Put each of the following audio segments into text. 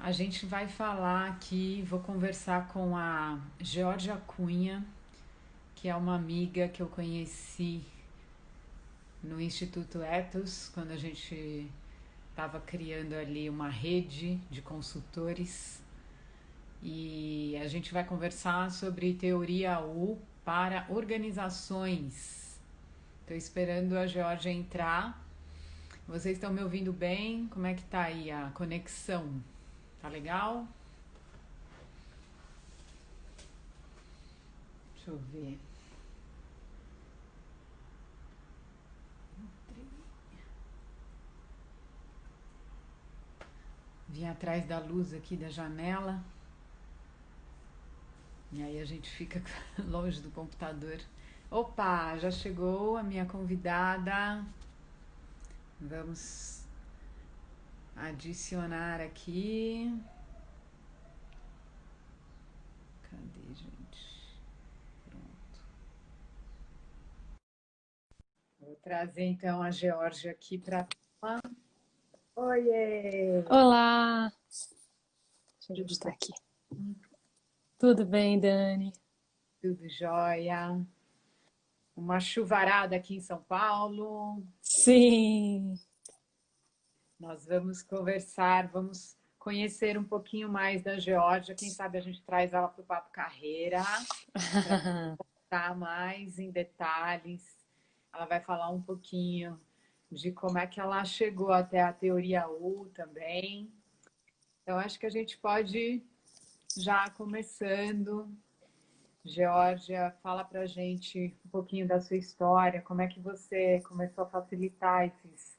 A gente vai falar aqui, vou conversar com a Georgia Cunha, que é uma amiga que eu conheci no Instituto Etos, quando a gente estava criando ali uma rede de consultores. E a gente vai conversar sobre teoria U para organizações. Estou esperando a Georgia entrar. Vocês estão me ouvindo bem? Como é que tá aí a conexão? Tá legal? Deixa eu ver. Vim atrás da luz aqui da janela. E aí a gente fica longe do computador. Opa, já chegou a minha convidada. Vamos adicionar aqui. Cadê, gente? Pronto. Vou trazer então a Georgia aqui para. Oiê! Olá! Deixa eu ajustar aqui. Tudo bem, Dani? Tudo jóia? Uma chuvarada aqui em São Paulo. Sim! Nós vamos conversar, vamos conhecer um pouquinho mais da Geórgia. Quem sabe a gente traz ela para o Papo Carreira, para contar mais em detalhes. Ela vai falar um pouquinho de como é que ela chegou até a teoria U também. Então, acho que a gente pode já começando. Geórgia, fala para a gente um pouquinho da sua história, como é que você começou a facilitar esses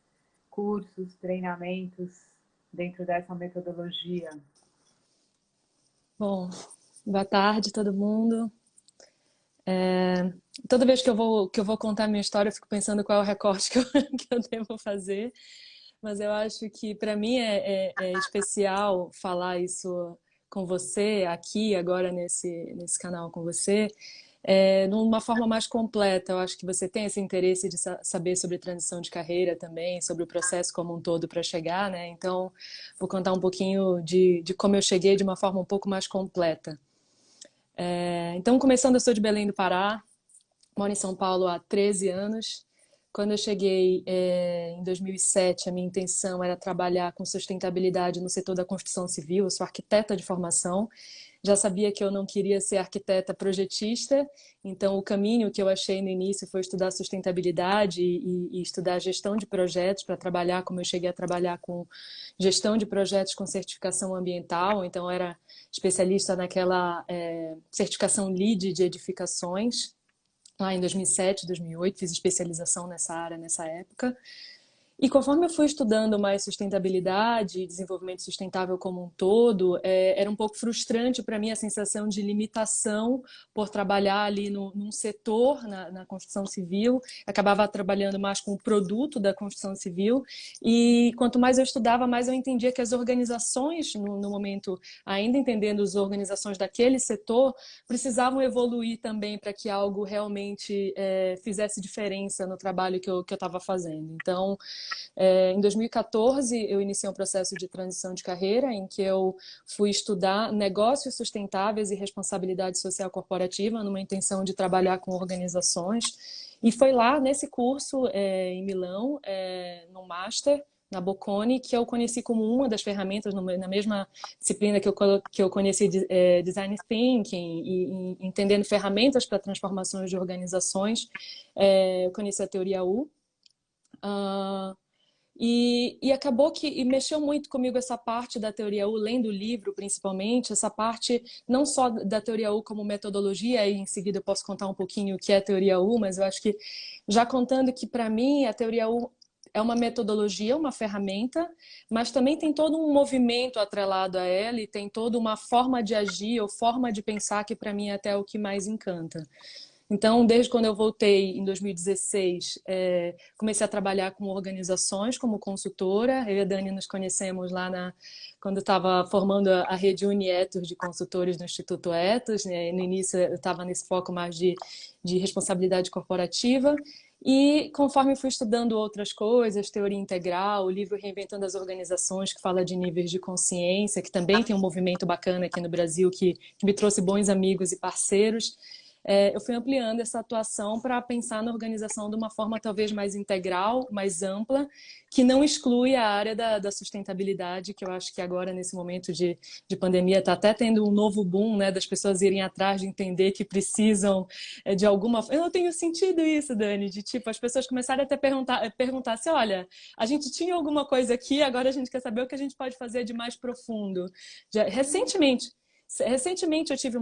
cursos, treinamentos dentro dessa metodologia. Bom, boa tarde, todo mundo. Toda vez que eu vou contar minha história, eu fico pensando qual é o recorte que eu devo fazer. Mas eu acho que para mim é especial falar isso com você, aqui, agora nesse canal com você, numa forma mais completa. Eu acho que você tem esse interesse de saber sobre transição de carreira também, sobre o processo como um todo para chegar, né? Então, vou contar um pouquinho de como eu cheguei de uma forma um pouco mais completa. Então, começando, eu sou de Belém do Pará, moro em São Paulo há 13 anos. Quando eu cheguei em 2007, a minha intenção era trabalhar com sustentabilidade no setor da construção civil. Eu sou arquiteta de formação. Já sabia que eu não queria ser arquiteta projetista, então o caminho que eu achei no início foi estudar sustentabilidade e estudar gestão de projetos para trabalhar, como eu cheguei a trabalhar com gestão de projetos com certificação ambiental. Então, eu era especialista naquela certificação LEED de edificações. Lá em 2007, 2008, fiz especialização nessa área nessa época. E conforme eu fui estudando mais sustentabilidade e desenvolvimento sustentável como um todo, era um pouco frustrante para mim a sensação de limitação por trabalhar ali num setor, na construção civil. Acabava trabalhando mais com o produto da construção civil. E quanto mais eu estudava, mais eu entendia que as organizações, no momento, ainda entendendo as organizações daquele setor, precisavam evoluir também para que algo realmente fizesse diferença no trabalho que eu estava fazendo. Então, em 2014, eu iniciei um processo de transição de carreira em que eu fui estudar negócios sustentáveis e responsabilidade social corporativa, numa intenção de trabalhar com organizações. E foi lá, nesse curso, em Milão, no Master, na Bocconi, que eu conheci como uma das ferramentas, na mesma disciplina que eu conheci Design Thinking, e entendendo ferramentas para transformações de organizações, eu conheci a teoria U. E acabou que mexeu muito comigo essa parte da teoria U, lendo o livro principalmente, essa parte não só da teoria U como metodologia, e em seguida eu posso contar um pouquinho o que é a teoria U, mas eu acho que já contando que para mim a teoria U é uma metodologia, uma ferramenta, mas também tem todo um movimento atrelado a ela e tem toda uma forma de agir ou forma de pensar que para mim é até o que mais encanta. Então, desde quando eu voltei em 2016, comecei a trabalhar com organizações como consultora. Eu e a Dani nos conhecemos quando eu estava formando a rede Unietos de consultores do Instituto Etos, né? No início eu estava nesse foco mais de responsabilidade corporativa. E conforme fui estudando outras coisas, teoria integral, o livro Reinventando as Organizações, que fala de níveis de consciência, que também tem um movimento bacana aqui no Brasil, que me trouxe bons amigos e parceiros, eu fui ampliando essa atuação para pensar na organização de uma forma talvez mais integral, mais ampla, que não exclui a área da sustentabilidade, que eu acho que agora, nesse momento de pandemia, está até tendo um novo boom, né, das pessoas irem atrás de entender que precisam de alguma forma. Eu não tenho sentido isso, Dani, de tipo, as pessoas começarem até perguntar assim, olha, a gente tinha alguma coisa aqui, agora a gente quer saber o que a gente pode fazer de mais profundo. Recentemente eu tive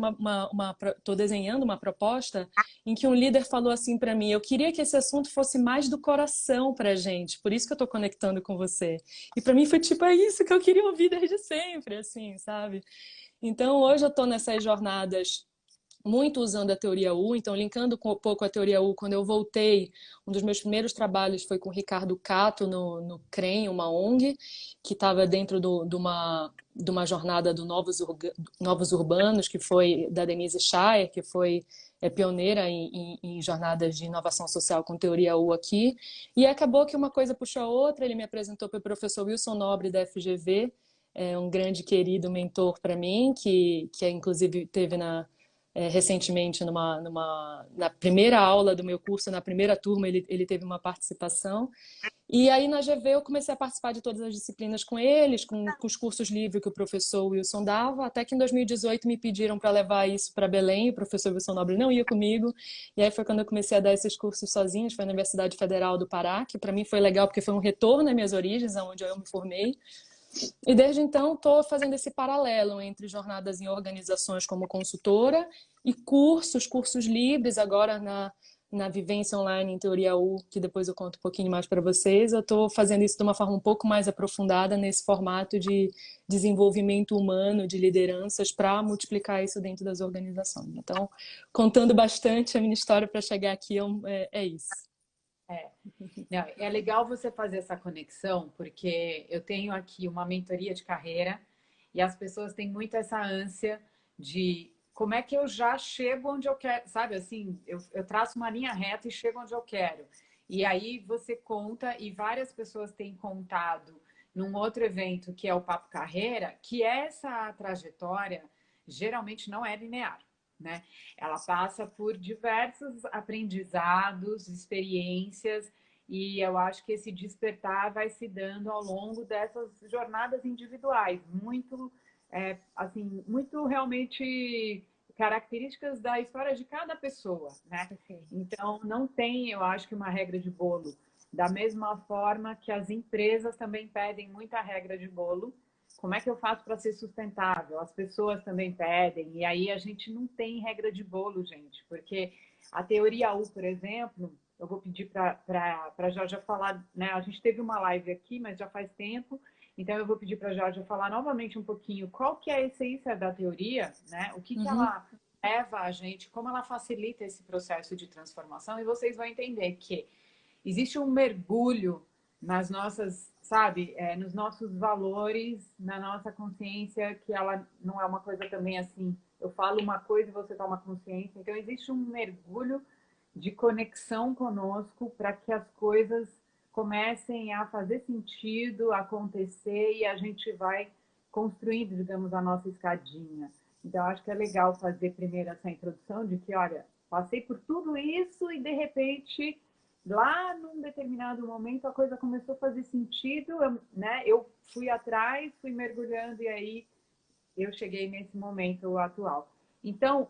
tô desenhando uma proposta em que um líder falou assim para mim, eu queria que esse assunto fosse mais do coração pra gente, por isso que eu tô conectando com você. E para mim foi tipo, é isso que eu queria ouvir desde sempre, assim, sabe? Então hoje eu tô nessas jornadas muito usando a teoria U, então linkando um pouco a teoria U, quando eu voltei, um dos meus primeiros trabalhos foi com o Ricardo Cato no CREM, uma ONG, que estava dentro de uma jornada do Novos Urbanos, que foi da Denise Shire, que foi pioneira em jornadas de inovação social com teoria U aqui, e acabou que uma coisa puxou a outra, ele me apresentou para o professor Wilson Nobre da FGV, um grande querido mentor para mim, que inclusive teve recentemente na primeira aula do meu curso, na primeira turma, ele teve uma participação. E aí na GV eu comecei a participar de todas as disciplinas com eles, com os cursos livres que o professor Wilson dava, até que em 2018 me pediram para levar isso para Belém, o professor Wilson Nobre não ia comigo, e aí foi quando eu comecei a dar esses cursos sozinhos, foi na Universidade Federal do Pará, que para mim foi legal porque foi um retorno às minhas origens, aonde eu me formei. E desde então estou fazendo esse paralelo entre jornadas em organizações como consultora e cursos livres agora na vivência online em Teoria U, que depois eu conto um pouquinho mais para vocês. Eu estou fazendo isso de uma forma um pouco mais aprofundada nesse formato de desenvolvimento humano, de lideranças, para multiplicar isso dentro das organizações. Então, contando bastante a minha história para chegar aqui, é isso. Não, é legal você fazer essa conexão, porque eu tenho aqui uma mentoria de carreira e as pessoas têm muito essa ânsia de como é que eu já chego onde eu quero, sabe? Assim, eu traço uma linha reta e chego onde eu quero. E aí você conta, e várias pessoas têm contado num outro evento que é o Papo Carreira, que essa trajetória geralmente não é linear, né? Ela passa por diversos aprendizados, experiências, e eu acho que esse despertar vai se dando ao longo dessas jornadas individuais, muito realmente características da história de cada pessoa, né? Então, não tem, eu acho que uma regra de bolo. Da mesma forma que as empresas também pedem muita regra de bolo, como é que eu faço para ser sustentável? As pessoas também pedem, e aí a gente não tem regra de bolo, gente, porque a teoria U, por exemplo, eu vou pedir para a Georgia falar, né? A gente teve uma live aqui, mas já faz tempo, então eu vou pedir para a Georgia falar novamente um pouquinho qual que é a essência da teoria, né? O que ela leva a gente, como ela facilita esse processo de transformação, e vocês vão entender que existe um mergulho nas nossas, sabe, nos nossos valores, na nossa consciência, que ela não é uma coisa também assim, eu falo uma coisa e você toma consciência. Então, existe um mergulho de conexão conosco para que as coisas comecem a fazer sentido, acontecer e a gente vai construindo, digamos, a nossa escadinha. Então, acho que é legal fazer primeiro essa introdução de que, olha, passei por tudo isso e, de repente, lá num determinado momento, a coisa começou a fazer sentido, né? Eu fui atrás, fui mergulhando e aí eu cheguei nesse momento atual. Então,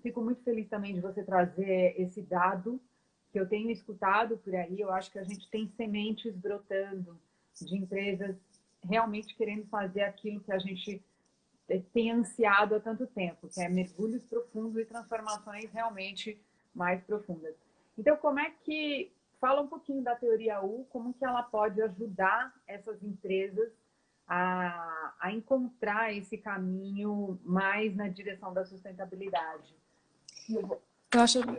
fico muito feliz também de você trazer esse dado que eu tenho escutado por aí. Eu acho que a gente tem sementes brotando de empresas realmente querendo fazer aquilo que a gente tem ansiado há tanto tempo, que é mergulhos profundos e transformações realmente mais profundas. Então, como é que... Fala um pouquinho da teoria U, como que ela pode ajudar essas empresas a encontrar esse caminho mais na direção da sustentabilidade.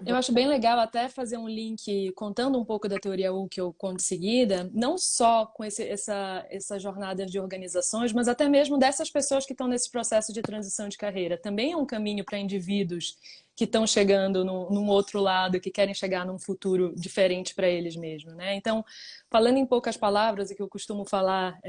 Eu acho bem legal até fazer um link contando um pouco da teoria U que eu conto em seguida, não só com essas jornadas de organizações, mas até mesmo dessas pessoas que estão nesse processo de transição de carreira. Também é um caminho para indivíduos que estão chegando num outro lado, que querem chegar num futuro diferente para eles mesmos, né? Então, falando em poucas palavras, o que eu costumo falar,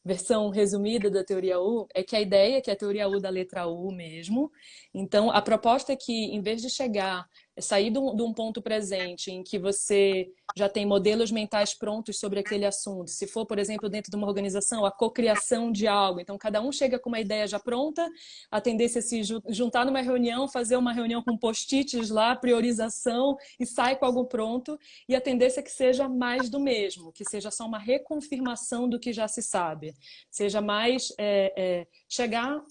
versão resumida da teoria U, é que a ideia é que a teoria U da letra U mesmo. Então, a proposta é que, em vez de sair de um ponto presente em que você já tem modelos mentais prontos sobre aquele assunto. Se for, por exemplo, dentro de uma organização, a cocriação de algo. Então, cada um chega com uma ideia já pronta, a tendência é se juntar numa reunião, fazer uma reunião com post-its lá, priorização, e sai com algo pronto. E a tendência é que seja mais do mesmo, que seja só uma reconfirmação do que já se sabe. Seja mais chegar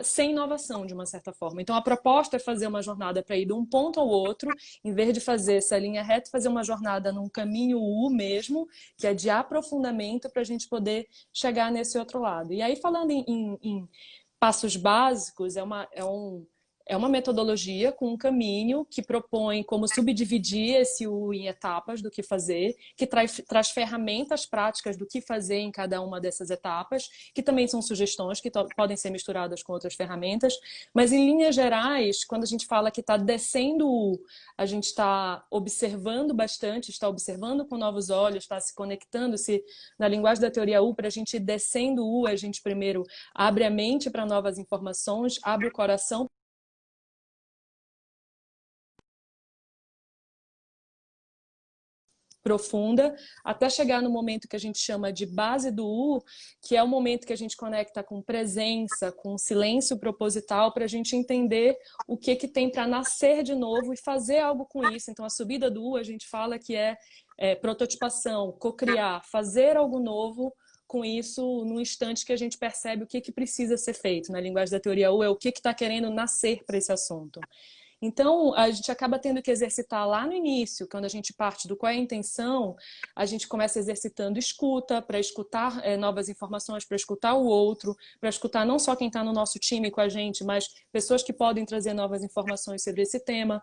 sem inovação, de uma certa forma. Então, a proposta é fazer uma jornada para ir de um ponto ao outro, em vez de fazer essa linha reta, fazer uma jornada num caminho U mesmo, que é de aprofundamento para a gente poder chegar nesse outro lado. E aí, falando em passos básicos, é uma metodologia com um caminho que propõe como subdividir esse U em etapas do que fazer, que traz ferramentas práticas do que fazer em cada uma dessas etapas, que também são sugestões que podem ser misturadas com outras ferramentas, mas em linhas gerais, quando a gente fala que está descendo o U, a gente está observando bastante, está observando com novos olhos, está se conectando, na linguagem da teoria U, para a gente ir descendo o U, a gente primeiro abre a mente para novas informações, abre o coração profunda, até chegar no momento que a gente chama de base do U, que é o momento que a gente conecta com presença, com silêncio proposital, para a gente entender o que tem para nascer de novo e fazer algo com isso. Então, a subida do U, a gente fala que é prototipação, cocriar, fazer algo novo com isso no instante que a gente percebe o que precisa ser feito. Na linguagem da teoria U, é o que está querendo nascer para esse assunto. Então, a gente acaba tendo que exercitar lá no início, quando a gente parte do qual é a intenção, a gente começa exercitando escuta, para escutar novas informações, para escutar o outro, para escutar não só quem está no nosso time com a gente, mas pessoas que podem trazer novas informações sobre esse tema.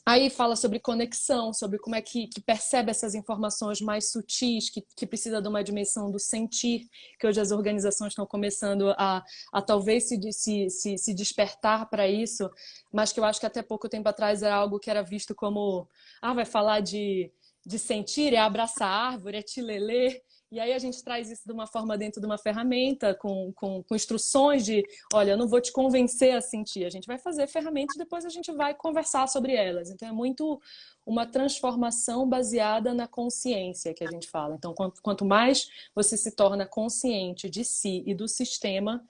Aí fala sobre conexão, sobre como é que percebe essas informações mais sutis, que precisa de uma dimensão do sentir, que hoje as organizações estão começando a talvez se despertar para isso, mas que eu acho que até pouco tempo atrás era algo que era visto como vai falar de sentir, é abraçar a árvore, é tilelê. E aí a gente traz isso de uma forma dentro de uma ferramenta, com instruções de, olha, eu não vou te convencer a sentir, a gente vai fazer ferramentas e depois a gente vai conversar sobre elas. Então é muito uma transformação baseada na consciência que a gente fala. Então quanto mais você se torna consciente de si e do sistema,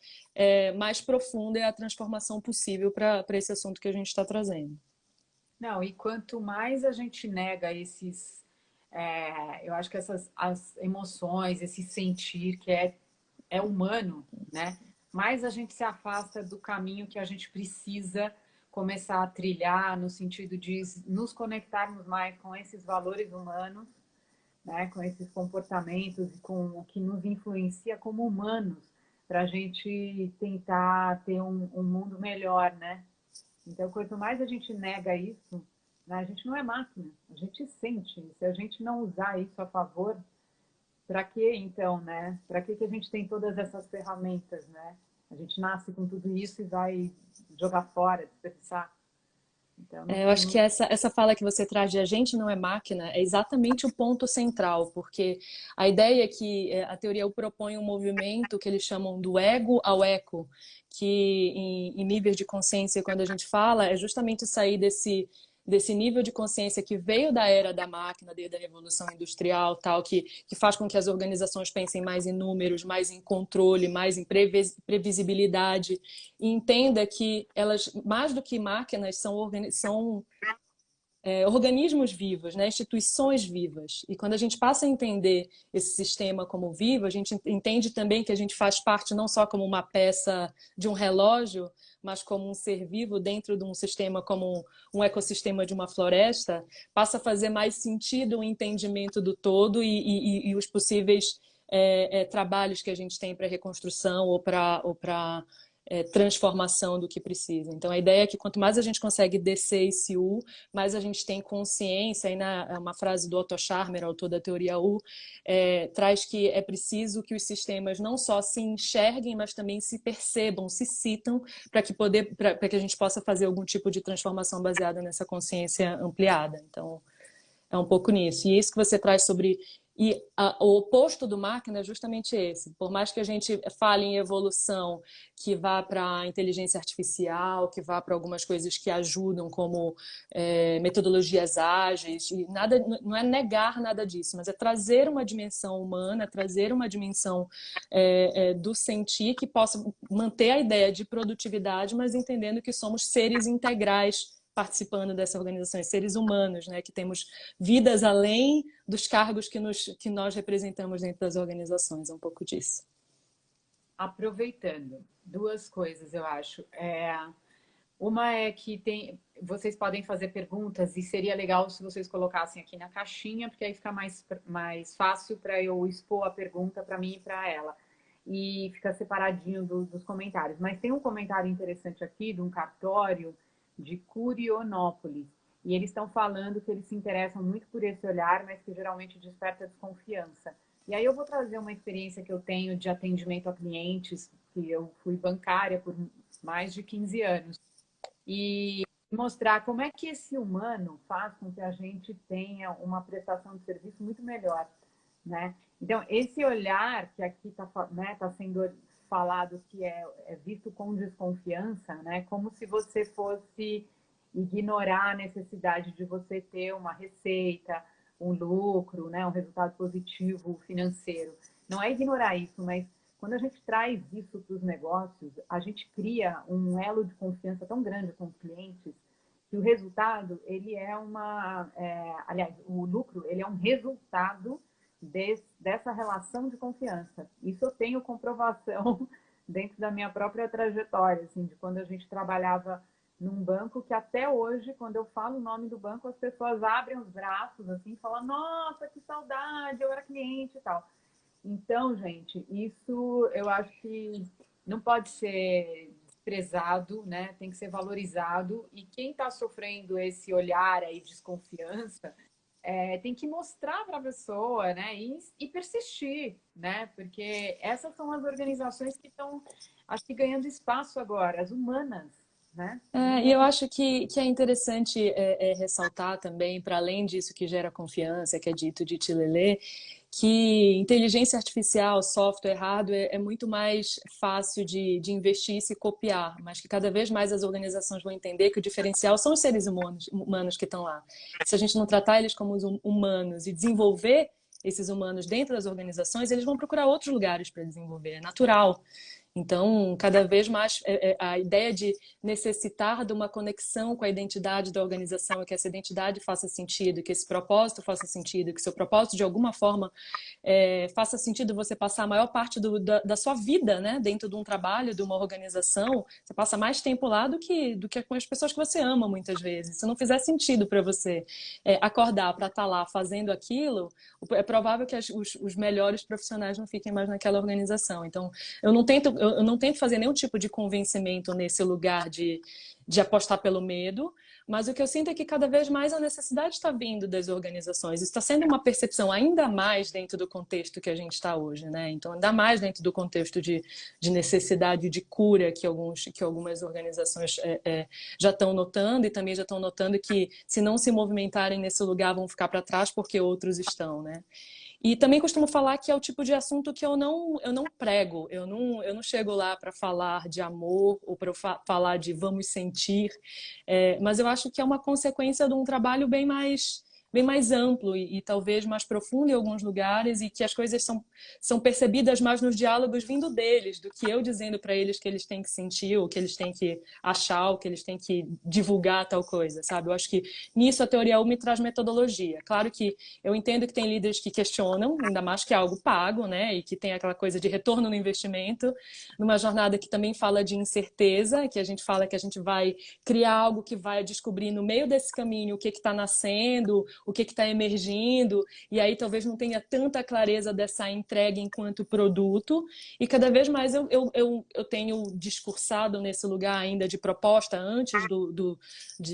mais profunda é a transformação possível para esse assunto que a gente está trazendo. Não, e quanto mais a gente nega eu acho que as emoções, esse sentir que é humano, né? Mais a gente se afasta do caminho que a gente precisa começar a trilhar no sentido de nos conectarmos mais com esses valores humanos, né? Com esses comportamentos e com o que nos influencia como humanos, para a gente tentar ter um mundo melhor, né? Então, quanto mais a gente nega isso, né, a gente não é máquina, a gente sente. Se a gente não usar isso a favor, para que então, né? Para que a gente tem todas essas ferramentas, né? A gente nasce com tudo isso e vai jogar fora, desperdiçar. Então, não Eu tem acho que muito. essa fala que você traz de a gente não é máquina é exatamente o ponto central, porque a ideia é que a teoria propõe um movimento que eles chamam do ego ao eco, que em níveis de consciência, quando a gente fala, é justamente sair desse nível de consciência que veio da era da máquina, desde a Revolução Industrial, tal, que faz com que as organizações pensem mais em números, mais em controle, mais em previsibilidade, e entenda que elas, mais do que máquinas, são organismos vivos, né? Instituições vivas. E quando a gente passa a entender esse sistema como vivo, a gente entende também que a gente faz parte não só como uma peça de um relógio, mas como um ser vivo dentro de um sistema como um ecossistema de uma floresta, passa a fazer mais sentido o entendimento do todo e os possíveis trabalhos que a gente tem para reconstrução ou para transformação do que precisa. Então, a ideia é que quanto mais a gente consegue descer esse U, mais a gente tem consciência, e uma frase do Otto Scharmer, autor da teoria U, traz que é preciso que os sistemas não só se enxerguem, mas também se percebam, se citam, para que a gente possa fazer algum tipo de transformação baseada nessa consciência ampliada. Então, é um pouco nisso. E isso que você traz sobre... o oposto do máquina é justamente esse. Por mais que a gente fale em evolução, que vá para a inteligência artificial, que vá para algumas coisas que ajudam, como metodologias ágeis, e nada, não é negar nada disso, mas é trazer uma dimensão humana, trazer uma dimensão do sentir que possa manter a ideia de produtividade, mas entendendo que somos seres integrais participando dessa organização, seres humanos, né, que temos vidas além dos cargos que nós representamos dentro das organizações, é um pouco disso. Aproveitando, duas coisas eu acho. Uma é que vocês podem fazer perguntas e seria legal se vocês colocassem aqui na caixinha, porque aí fica mais fácil para eu expor a pergunta para mim e para ela. E fica separadinho dos comentários. Mas tem um comentário interessante aqui de um cartório de Curionópolis. E eles estão falando que eles se interessam muito por esse olhar, mas que geralmente desperta desconfiança. E aí eu vou trazer uma experiência que eu tenho de atendimento a clientes, que eu fui bancária por mais de 15 anos. E mostrar como é que esse humano faz com que a gente tenha uma prestação de serviço muito melhor, né? Então, esse olhar que aqui está sendo falado que é visto com desconfiança, né? Como se você fosse ignorar a necessidade de você ter uma receita, um lucro, né? Um resultado positivo financeiro. Não é ignorar isso, mas quando a gente traz isso para os negócios, a gente cria um elo de confiança tão grande com os clientes que o resultado, ele aliás, o lucro, ele é um resultado dessa relação de confiança. Isso eu tenho comprovação dentro da minha própria trajetória, assim, de quando a gente trabalhava num banco, que até hoje, quando eu falo o nome do banco, as pessoas abrem os braços, assim, e falam, nossa, que saudade, eu era cliente e tal. Então, gente, isso eu acho que não pode ser desprezado, né? Tem que ser valorizado. E quem está sofrendo esse olhar aí de desconfiança, tem que mostrar para a pessoa, né? E persistir, né? Porque essas são as organizações que estão, acho que, ganhando espaço agora, as humanas, né? E eu acho que é interessante ressaltar também, para além disso que gera confiança, que é dito de Tilelê, que inteligência artificial, software, hardware, é muito mais fácil de investir e se copiar, mas que cada vez mais as organizações vão entender que o diferencial são os seres humanos que estão lá. Se a gente não tratar eles como humanos e desenvolver esses humanos dentro das organizações, eles vão procurar outros lugares para desenvolver, é natural. Então, cada vez mais, a ideia de necessitar de uma conexão com a identidade da organização, que essa identidade faça sentido, que esse propósito faça sentido, que seu propósito, de alguma forma, faça sentido você passar a maior parte da sua vida, né, dentro de um trabalho, de uma organização. Você passa mais tempo lá do que com as pessoas que você ama, muitas vezes. Se não fizer sentido para você acordar para estar lá fazendo aquilo, é provável que os melhores profissionais não fiquem mais naquela organização. Então, eu não tento fazer nenhum tipo de convencimento nesse lugar de apostar pelo medo, mas o que eu sinto é que cada vez mais a necessidade está vindo das organizações. Isso está sendo uma percepção ainda mais dentro do contexto que a gente está hoje, né? Então, ainda mais dentro do contexto de necessidade de cura que algumas organizações já estão notando, e também já estão notando que, se não se movimentarem nesse lugar, vão ficar para trás porque outros estão, né? E também costumo falar que é o tipo de assunto que eu não prego, eu não chego lá para falar de amor ou para falar de vamos sentir, mas eu acho que é uma consequência de um trabalho bem mais amplo e talvez mais profundo em alguns lugares, e que as coisas são percebidas mais nos diálogos vindo deles, do que eu dizendo para eles que eles têm que sentir, ou que eles têm que achar, ou que eles têm que divulgar tal coisa, sabe? Eu acho que nisso a teoria U me traz metodologia. Claro que eu entendo que tem líderes que questionam, ainda mais que é algo pago, né? E que tem aquela coisa de retorno no investimento, numa jornada que também fala de incerteza, que a gente fala que a gente vai criar algo que vai descobrir no meio desse caminho o que está nascendo, o que está emergindo, e aí talvez não tenha tanta clareza dessa entrega enquanto produto. E cada vez mais eu tenho discursado nesse lugar ainda de proposta antes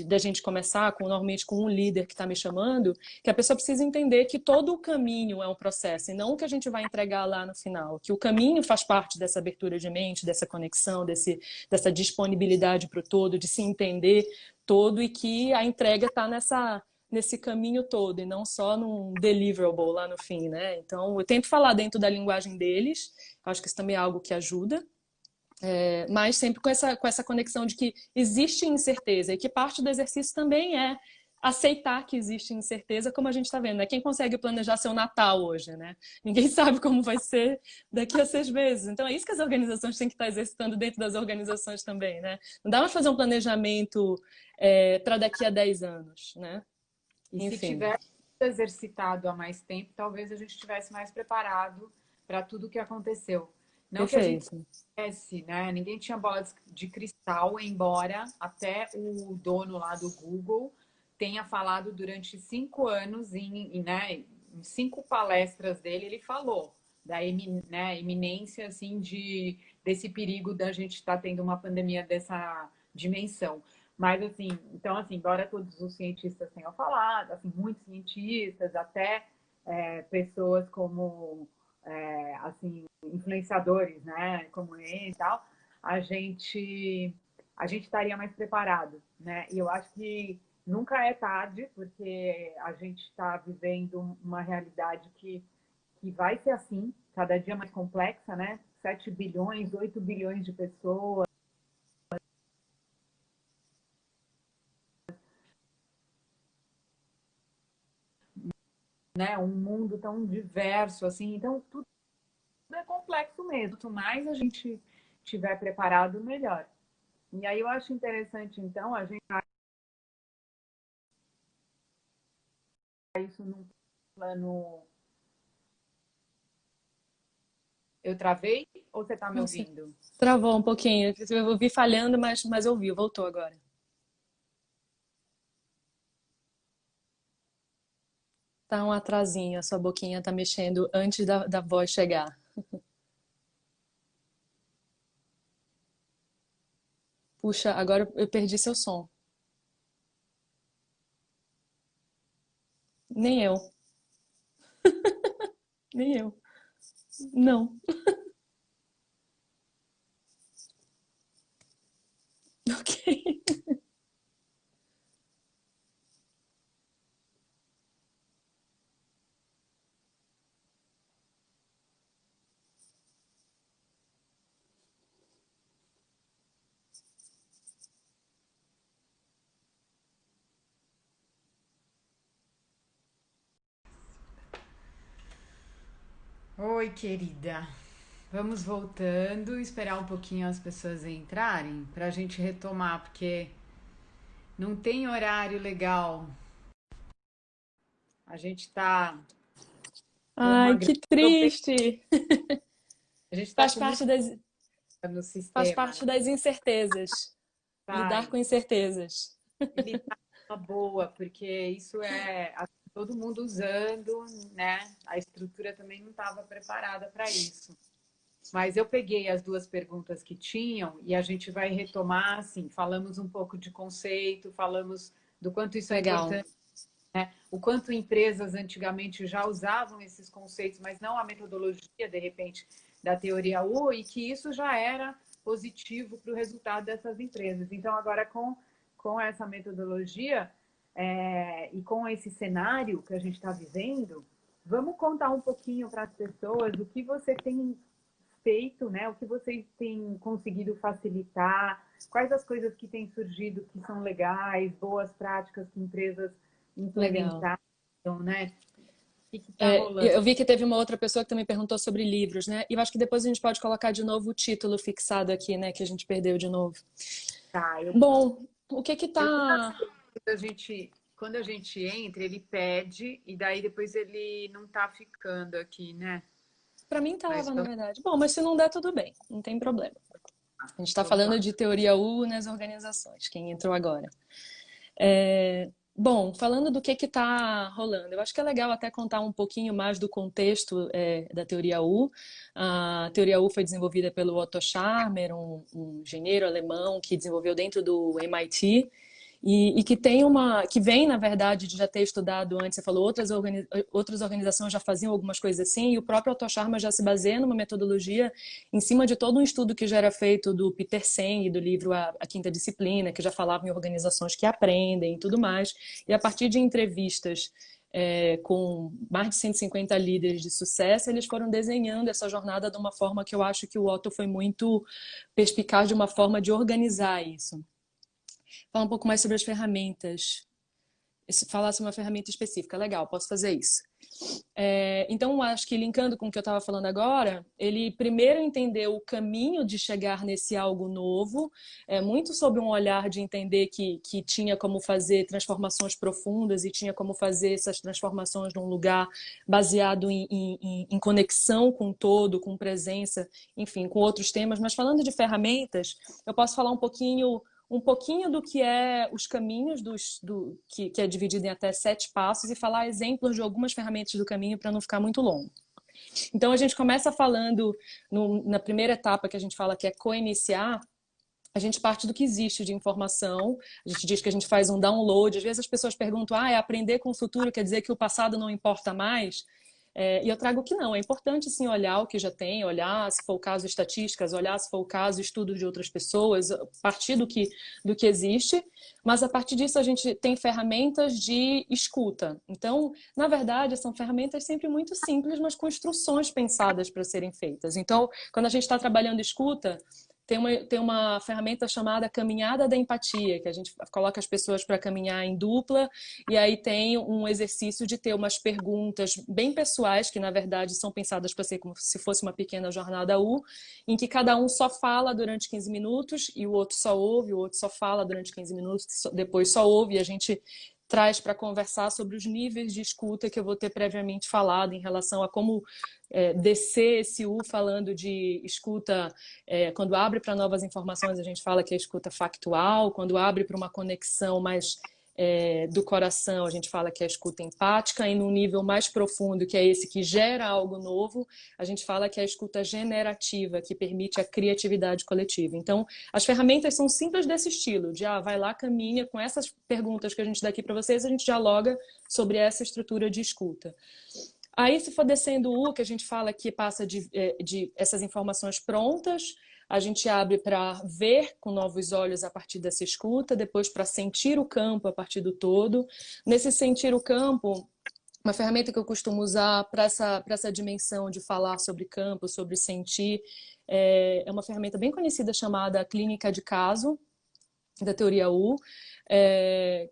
da gente começar, normalmente com um líder que está me chamando, que a pessoa precisa entender que todo o caminho é um processo, e não o que a gente vai entregar lá no final. Que o caminho faz parte dessa abertura de mente, dessa conexão, dessa disponibilidade para o todo, de se entender todo, e que a entrega está nesse caminho todo, e não só num deliverable lá no fim, né? Então, eu tento falar dentro da linguagem deles, acho que isso também é algo que ajuda, mas sempre com essa conexão de que existe incerteza, e que parte do exercício também é aceitar que existe incerteza, como a gente está vendo, né? Quem consegue planejar seu Natal hoje, né? Ninguém sabe como vai ser daqui a 6 meses. Então é isso que as organizações têm que estar exercitando dentro das organizações também, né? Não dá mais fazer um planejamento para daqui a 10 anos, né? E se Enfim. tivesse exercitado há mais tempo, talvez a gente estivesse mais preparado para tudo o que aconteceu. Não que a gente Perfeito. soubesse, né? Ninguém tinha bola de cristal, embora até o dono lá do Google tenha falado durante 5 anos, né, em 5 palestras dele, ele falou da iminência assim, desse perigo da gente estar tendo uma pandemia dessa dimensão. Mas, assim, então, assim, embora todos os cientistas tenham falado, assim, muitos cientistas, até pessoas como, assim, influenciadores, né, como ele e tal, a gente, a gente estaria mais preparado, né? E eu acho que nunca é tarde, porque a gente está vivendo uma realidade que vai ser assim, cada dia mais complexa, né? 7 bilhões, 8 bilhões de pessoas, né? Um mundo tão diverso, assim, então tudo é complexo mesmo. Quanto mais a gente tiver preparado, melhor. E aí eu acho interessante, então, a gente isso num plano. Eu travei ou você está me Nossa, ouvindo? travou um pouquinho. Eu ouvi falhando, mas ouviu, voltou agora. Tá um atrasinho, a sua boquinha tá mexendo antes da voz chegar. Puxa, agora eu perdi seu som. Nem eu, nem eu. Não. Ok. Oi, querida. Vamos voltando, esperar um pouquinho as pessoas entrarem para a gente retomar, porque não tem horário legal. A gente está com uma Ai, que problema, triste. a gente está Faz com muito parte das, no faz sistema, parte das incertezas. Lidar com faz. incertezas. Ele tá uma boa, porque isso todo mundo usando, né? A estrutura também não estava preparada para isso. Mas eu peguei as duas perguntas que tinham e a gente vai retomar, assim, falamos um pouco de conceito, falamos do quanto isso é Legal. importante, o quanto empresas antigamente já usavam esses conceitos, mas não a metodologia, de repente, da teoria U, e que isso já era positivo para o resultado dessas empresas. Então, agora, com essa metodologia e com esse cenário que a gente está vivendo, vamos contar um pouquinho para as pessoas o que você tem feito, né? O que vocês têm conseguido facilitar, quais as coisas que têm surgido que são legais, boas práticas que empresas Legal. implementaram, né? O que está rolando? Eu vi que teve uma outra pessoa que também perguntou sobre livros, né? E eu acho que depois a gente pode colocar de novo o título fixado aqui, né? Que a gente perdeu de novo. Tá, Bom, o que que eu nunca tá... sei quando a gente entra, ele pede e daí depois ele não tá ficando aqui, né? Pra mim Mas tava, na verdade. Bom, mas se não der, tudo bem. Não tem problema. A gente está vamos falando lá. de teoria U nas organizações, quem entrou agora. Bom, falando do que está rolando, eu acho que é legal até contar um pouquinho mais do contexto da teoria U. A teoria U foi desenvolvida pelo Otto Scharmer, um engenheiro alemão que desenvolveu dentro do MIT. E que tem que vem, na verdade, de já ter estudado antes, você falou, outras organizações já faziam algumas coisas assim, e o próprio Otto Scharmer já se baseia numa metodologia em cima de todo um estudo que já era feito do Peter Senge, do livro A Quinta Disciplina, que já falava em organizações que aprendem e tudo mais. E a partir de entrevistas com mais de 150 líderes de sucesso, eles foram desenhando essa jornada de uma forma que eu acho que o Otto foi muito perspicaz de uma forma de organizar isso. Falar um pouco mais sobre as ferramentas. Falar sobre uma ferramenta específica. Legal, posso fazer isso. Então, acho que linkando com o que eu estava falando agora, ele primeiro entendeu o caminho de chegar nesse algo novo, muito sob um olhar de entender que tinha como fazer transformações profundas e tinha como fazer essas transformações num lugar baseado em conexão com o todo, com presença, enfim, com outros temas. Mas falando de ferramentas, eu posso falar um pouquinho do que é os caminhos, que é dividido em até 7 passos, e falar exemplos de algumas ferramentas do caminho para não ficar muito longo. Então, a gente começa falando, na primeira etapa que a gente fala que é co-iniciar, a gente parte do que existe de informação, a gente diz que a gente faz um download, às vezes as pessoas perguntam, é aprender com o futuro, quer dizer que o passado não importa mais? E eu trago que não, é importante sim olhar o que já tem, olhar se for o caso estatísticas, olhar se for o caso estudo de outras pessoas, partir do que existe, mas a partir disso a gente tem ferramentas de escuta. Então, na verdade, são ferramentas sempre muito simples, mas com instruções pensadas para serem feitas. Então, quando a gente está trabalhando escuta, tem uma ferramenta chamada caminhada da empatia, que a gente coloca as pessoas para caminhar em dupla, e aí tem um exercício de ter umas perguntas bem pessoais, que na verdade são pensadas para ser como se fosse uma pequena jornada U, em que cada um só fala durante 15 minutos, e o outro só ouve, o outro só fala durante 15 minutos, depois só ouve, e a gente traz para conversar sobre os níveis de escuta que eu vou ter previamente falado em relação a como descer esse U falando de escuta, quando abre para novas informações a gente fala que é escuta factual, quando abre para uma conexão mais do coração a gente fala que é escuta empática, e num nível mais profundo, que é esse que gera algo novo, a gente fala que é a escuta generativa, que permite a criatividade coletiva. Então, as ferramentas são simples desse estilo, de vai lá, caminha, com essas perguntas que a gente dá aqui para vocês, a gente dialoga sobre essa estrutura de escuta. Aí, se for descendo o que a gente fala que passa de essas informações prontas, a gente abre para ver com novos olhos a partir dessa escuta, depois para sentir o campo a partir do todo. Nesse sentir o campo, uma ferramenta que eu costumo usar para essa dimensão de falar sobre campo, sobre sentir, é uma ferramenta bem conhecida chamada clínica de caso, da teoria U,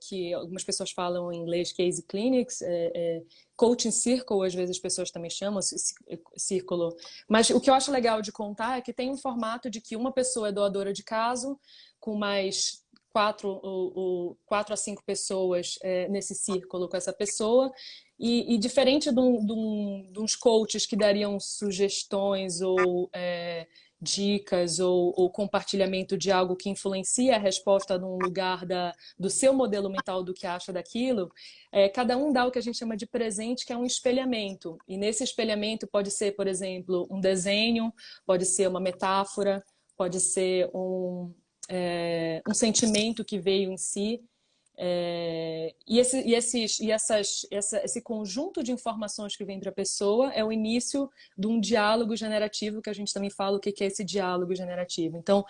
que algumas pessoas falam em inglês case clinics, coaching circle, às vezes as pessoas também chamam círculo, mas o que eu acho legal de contar é que tem um formato de que uma pessoa é doadora de caso, com mais 4 a 5 pessoas nesse círculo com essa pessoa, e diferente de uns coaches que dariam sugestões ou dicas ou compartilhamento de algo que influencia a resposta num lugar do seu modelo mental do que acha daquilo, cada um dá o que a gente chama de presente, que é um espelhamento. E nesse espelhamento pode ser, por exemplo, um desenho, pode ser uma metáfora, pode ser um sentimento que veio em si. Esse conjunto de informações que vem para a pessoa é o início de um diálogo generativo, que a gente também fala o que é esse diálogo generativo. Então,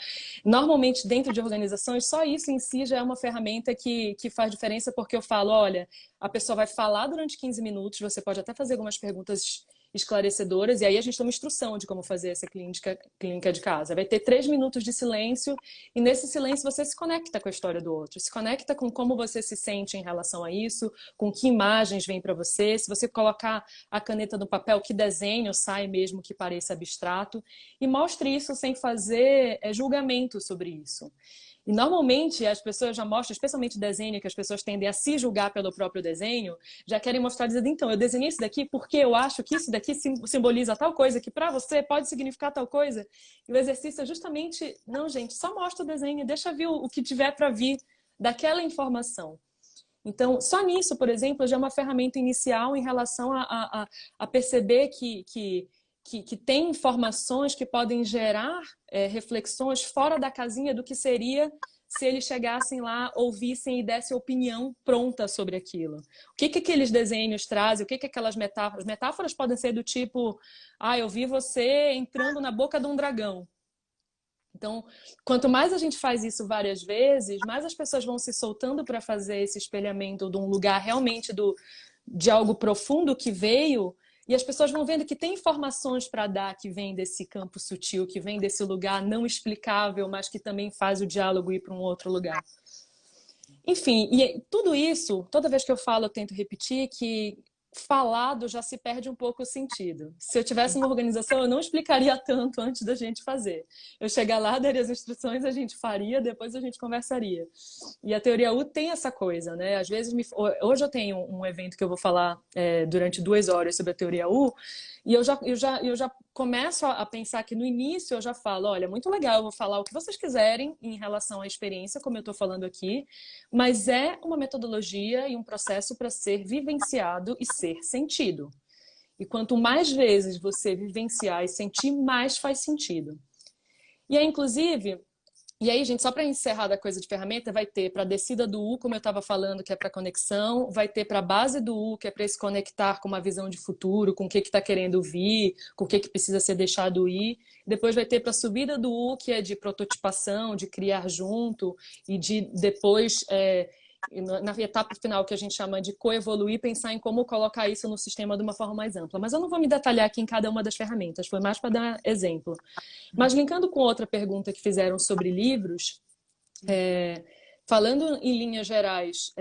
normalmente dentro de organizações, só isso em si já é uma ferramenta que faz diferença, porque eu falo, olha, a pessoa vai falar durante 15 minutos, você pode até fazer algumas perguntas esclarecedoras, e aí a gente tem uma instrução de como fazer essa clínica de casa. Vai ter 3 minutos de silêncio, e nesse silêncio você se conecta com a história do outro, se conecta com como você se sente em relação a isso, com que imagens vêm para você, se você colocar a caneta no papel, que desenho sai mesmo que pareça abstrato, e mostre isso sem fazer julgamento sobre isso. E normalmente as pessoas já mostram, especialmente desenho, que as pessoas tendem a se julgar pelo próprio desenho, já querem mostrar, dizendo, então, eu desenhei isso daqui porque eu acho que isso daqui simboliza tal coisa, que para você pode significar tal coisa. E o exercício é justamente, não, gente, só mostra o desenho, deixa vir o que tiver para vir daquela informação. Então, só nisso, por exemplo, já é uma ferramenta inicial em relação a perceber que tem informações que podem gerar reflexões fora da casinha do que seria se eles chegassem lá, ouvissem e dessem opinião pronta sobre aquilo. O que aqueles desenhos trazem? O que aquelas metáforas? Metáforas podem ser do tipo, eu vi você entrando na boca de um dragão. Então, quanto mais a gente faz isso várias vezes, mais as pessoas vão se soltando para fazer esse espelhamento de um lugar realmente de algo profundo que veio, e as pessoas vão vendo que tem informações para dar que vem desse campo sutil, que vem desse lugar não explicável, mas que também faz o diálogo ir para um outro lugar. Enfim, e tudo isso, toda vez que eu falo, eu tento repetir que falado já se perde um pouco o sentido. Se eu tivesse uma organização, eu não explicaria tanto antes da gente fazer. Eu chegar lá, daria as instruções, a gente faria, depois a gente conversaria. E a teoria U tem essa coisa, né? Às vezes, hoje eu tenho um evento que eu vou falar durante 2 horas sobre a teoria U, e eu já começo a pensar que no início eu já falo, olha, muito legal, eu vou falar o que vocês quiserem em relação à experiência, como eu estou falando aqui, mas é uma metodologia e um processo para ser vivenciado e ser sentido. E quanto mais vezes você vivenciar e sentir, mais faz sentido. E aí, inclusive, e aí, gente, só para encerrar da coisa de ferramenta, vai ter para a descida do U, como eu estava falando, que é para conexão, vai ter para a base do U, que é para se conectar com uma visão de futuro, com o que está querendo vir, com o que precisa ser deixado ir. Depois vai ter para a subida do U, que é de prototipação, de criar junto, e de depois, na etapa final, que a gente chama de coevoluir, pensar em como colocar isso no sistema de uma forma mais ampla. Mas eu não vou me detalhar aqui em cada uma das ferramentas, foi mais para dar exemplo. Mas linkando com outra pergunta que fizeram sobre livros, falando em linhas gerais,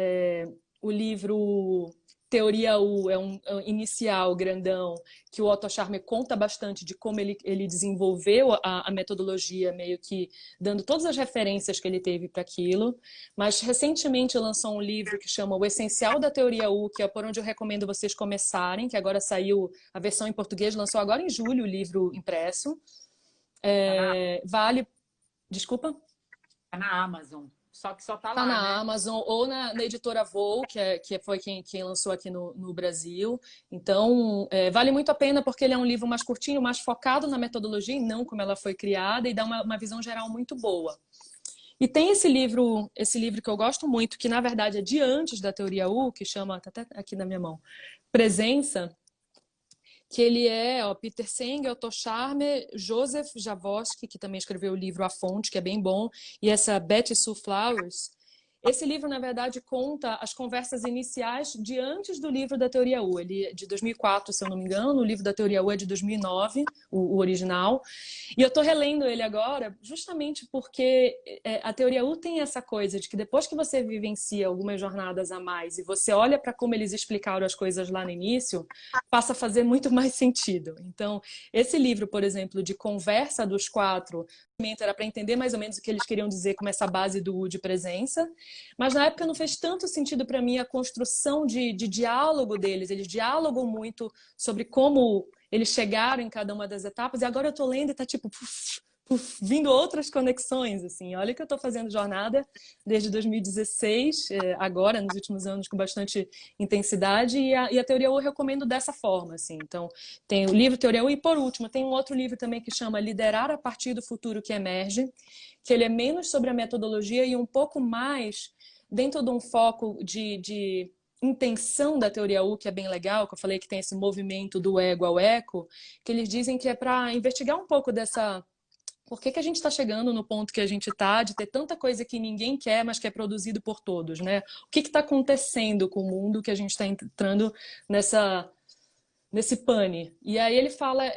o livro Teoria U é um inicial grandão que o Otto Scharmer conta bastante de como ele desenvolveu a metodologia, meio que dando todas as referências que ele teve para aquilo. Mas recentemente lançou um livro que chama O Essencial da Teoria U, que é por onde eu recomendo vocês começarem, que agora saiu a versão em português, lançou agora em julho o livro impresso. Vale... Desculpa? Tá na Amazon. Só que só tá Tá lá, na né? Amazon ou na editora Voo, que foi quem lançou aqui no Brasil. Então, vale muito a pena porque ele é um livro mais curtinho, mais focado na metodologia e não como ela foi criada, e dá uma visão geral muito boa. E tem esse livro que eu gosto muito, que na verdade é de antes da teoria U, que chama, tá até aqui na minha mão, Presença, que ele Peter Senge, Otto Scharmer, Joseph Javoski, que também escreveu o livro A Fonte, que é bem bom, e essa Betty Sue Flowers. Esse livro, na verdade, conta as conversas iniciais de antes do livro da Teoria U. Ele é de 2004, se eu não me engano, o livro da Teoria U é de 2009, o original. E eu estou relendo ele agora justamente porque a Teoria U tem essa coisa de que depois que você vivencia algumas jornadas a mais e você olha para como eles explicaram as coisas lá no início, passa a fazer muito mais sentido. Então, esse livro, por exemplo, de conversa dos 4, era para entender mais ou menos o que eles queriam dizer com essa base do U de presença, mas na época não fez tanto sentido para mim a construção de diálogo deles. Eles dialogam muito sobre como eles chegaram em cada uma das etapas, e agora eu tô lendo e tá tipo vindo outras conexões, assim. Olha que eu tô fazendo jornada desde 2016, agora, nos últimos anos, com bastante intensidade, e a Teoria U eu recomendo dessa forma, assim. Então, tem o livro Teoria U, e por último, tem um outro livro também que chama Liderar a partir do futuro que emerge, que ele é menos sobre a metodologia e um pouco mais dentro de um foco de intenção da teoria U, que é bem legal, que eu falei que tem esse movimento do ego ao eco, que eles dizem que é para investigar um pouco dessa... Por que a gente está chegando no ponto que a gente está, de ter tanta coisa que ninguém quer, mas que é produzido por todos, né? O que está acontecendo com o mundo que a gente está entrando nesse pane. E aí ele fala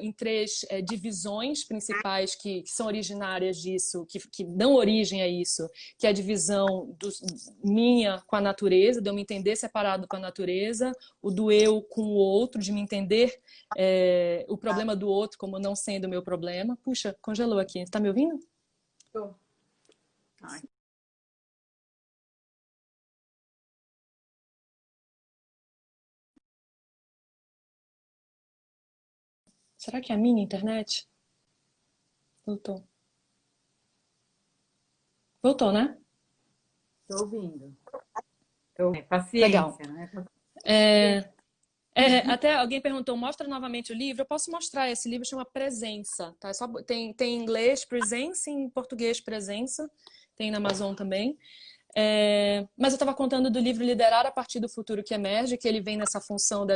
em 3 divisões principais que são originárias disso, que dão origem a isso, que é a divisão minha com a natureza, de eu me entender separado com a natureza, o do eu com o outro, de me entender o problema do outro como não sendo o meu problema. Puxa, congelou aqui. Tá me ouvindo? Tô. Ai. Será que é a minha internet? Voltou. Voltou, né? Tô ouvindo. Então, Legal. paciência, né? É, até alguém perguntou, mostra novamente o livro. Eu posso mostrar, esse livro chama Presença, tá? Tem em inglês Presence, em português Presença, tem na Amazon também. Mas eu estava contando do livro Liderar a partir do futuro que emerge, que ele vem nessa função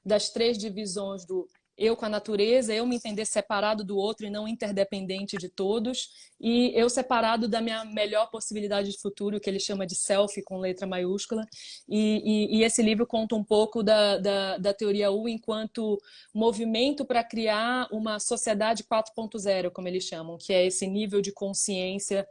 das três divisões do eu com a natureza, eu me entender separado do outro e não interdependente de todos, e eu separado da minha melhor possibilidade de futuro, que ele chama de self, com letra maiúscula. E esse livro conta um pouco da teoria U enquanto movimento para criar uma sociedade 4.0, como eles chamam, que é esse nível de consciência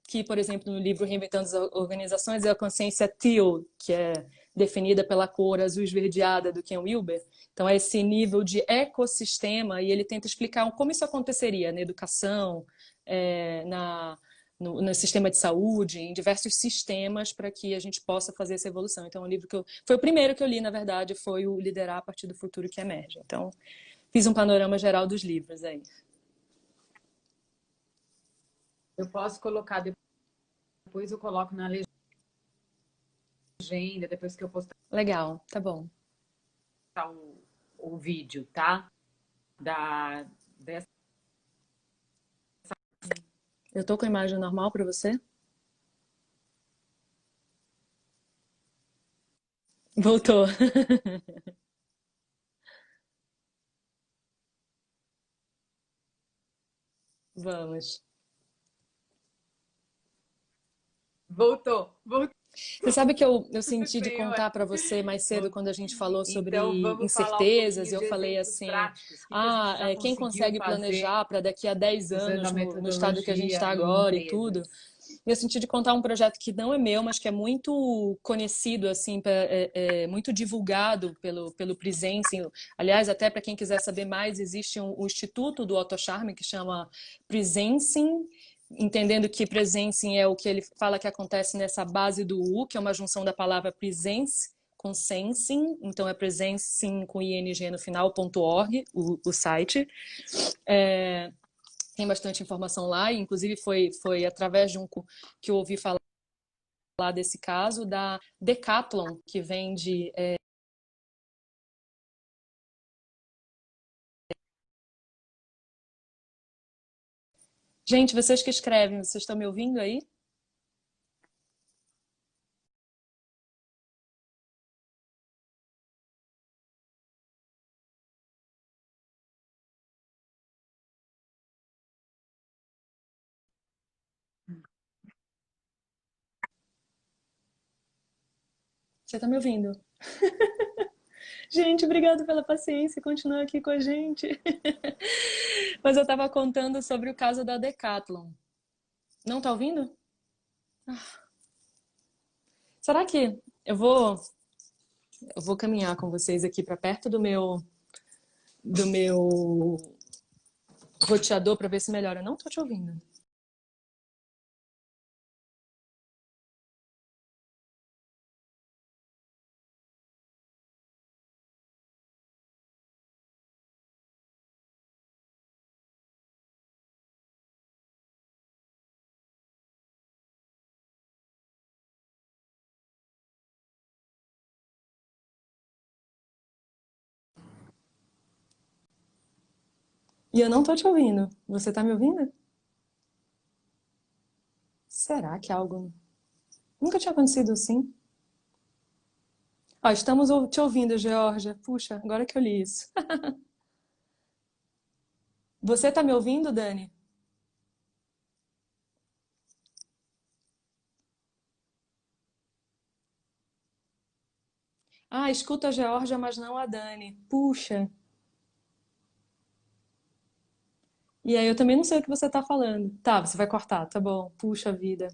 que, por exemplo, no livro Reinventando as Organizações é a consciência teal, que é definida pela cor azul esverdeada do Ken Wilber. Então, é esse nível de ecossistema, e ele tenta explicar como isso aconteceria na educação, no sistema de saúde, em diversos sistemas para que a gente possa fazer essa evolução. Então, é um livro foi o primeiro que eu li, na verdade, foi o Liderar a partir do futuro que emerge. Então, fiz um panorama geral dos livros aí. Eu posso colocar depois, eu coloco na legenda, depois que eu postar Legal, tá bom. o vídeo, tá? Dessa... Eu tô com a imagem normal para você? Voltou. Vamos. Voltou. Você sabe que eu senti de Bem, contar para você mais cedo, quando a gente falou sobre então, vamos falar um incertezas, pouquinho eu de falei exemplos assim, práticos. O que a gente já quem conseguiu consegue fazer planejar para daqui a 10 usando anos a no estado que a gente está metodologia em agora e tudo. empresas? Eu senti de contar um projeto que não é meu, mas que é muito conhecido, assim, muito divulgado pelo Presencing. Aliás, até para quem quiser saber mais, existe um instituto do Otto Scharmer que chama Presencing, entendendo que Presencing é o que ele fala que acontece nessa base do U, que é uma junção da palavra presence com sensing, então é presencing com ing no final.org, o site. Tem bastante informação lá, e inclusive foi através de que eu ouvi falar desse caso, da Decathlon, que vende Gente, vocês que escrevem, vocês estão me ouvindo aí? Você está me ouvindo? Gente, obrigado pela paciência, continua aqui com a gente. Mas eu estava contando sobre o caso da Decathlon. Não tá ouvindo? Será que eu vou caminhar com vocês aqui para perto do meu roteador para ver se melhora? Não tô te ouvindo. E eu não tô te ouvindo. Você tá me ouvindo? Será que algo nunca tinha acontecido assim? Ó, estamos te ouvindo, Georgia. Puxa, agora que eu li isso. Você tá me ouvindo, Dani? Ah, escuta a Georgia, mas não a Dani. Puxa. E aí eu também não sei o que você tá falando. Tá, você vai cortar, tá bom. Puxa vida.